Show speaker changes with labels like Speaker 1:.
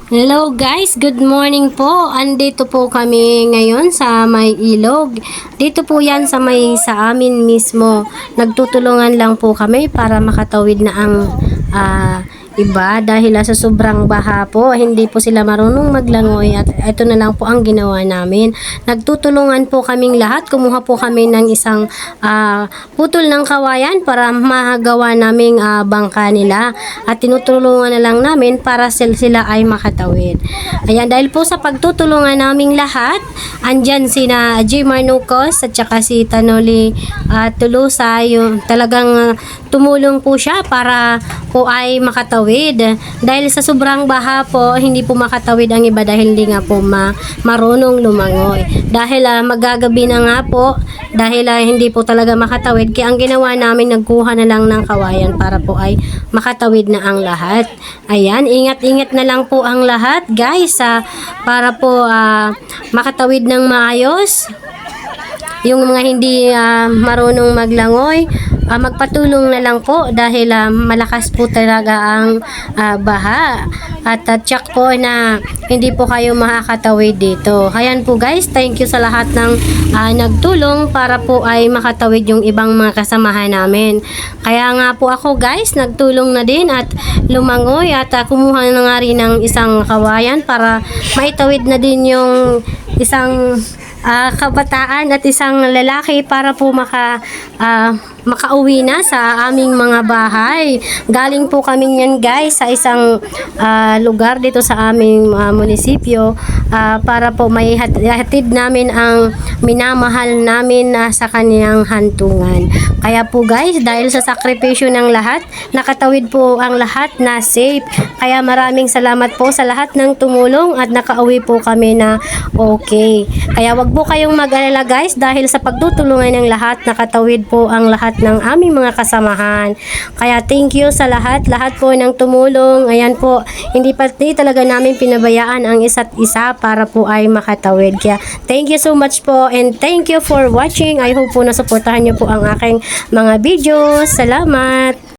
Speaker 1: Hello guys, good morning po. Andito po kami ngayon sa may ilog. Dito po yan sa amin mismo. Nagtutulungan lang po kami para makatawid na ang iba dahil sa sobrang baha po, hindi po sila marunong maglangoy at ito na lang po ang ginawa namin. Nagtutulungan po kaming lahat. Kumuha po kami ng isang putol ng kawayan para magawa naming bangka nila at tinutulungan na lang namin para sila ay makatawid. Ayan, dahil po sa pagtutulungan naming lahat, andyan sina G. Marnucos at saka si Tanoli Tulusa, yung talagang tumulong po siya para po ay makatawid. Dahil sa sobrang baha po, hindi po makatawid ang iba dahil hindi nga po marunong lumangoy. Dahil magagabi na nga po, dahil hindi po talaga makatawid, kaya ang ginawa namin, nagkuha na lang ng kawayan para po ay makatawid na ang lahat. Ayan, ingat-ingat na lang po ang lahat guys, para po makatawid ng maayos. Yung mga hindi marunong maglangoy, magpatulong na lang po dahil malakas po talaga ang baha at check po na hindi po kayo makakatawid dito. Ayan po guys, thank you sa lahat ng nagtulong para po ay makatawid yung ibang mga kasamahan namin. Kaya nga po ako guys, nagtulong na din at lumangoy at kumuha na nga rin ng isang kawayan para maitawid na din yung isang kabataan at isang lalaki para po makauwi na sa aming mga bahay. Galing po kami yan guys sa isang lugar dito sa aming munisipyo para po may hatid namin ang minamahal namin sa kaniyang hantungan. Kaya po guys, dahil sa sakripisyo ng lahat, nakatawid po ang lahat na safe. Kaya maraming salamat po sa lahat ng tumulong at nakauwi po kami na okay. Kaya wag po kayong mag-alala guys, dahil sa pagtutulungan ng lahat, nakatawid po ang lahat ng aming mga kasamahan. Kaya thank you sa lahat po ng tumulong. Ayan po, hindi talaga namin pinabayaan ang isa't isa para po ay makatawid. Kaya thank you so much po and thank you for watching. I hope po nasuportahan niyo po ang aking mga videos. Salamat!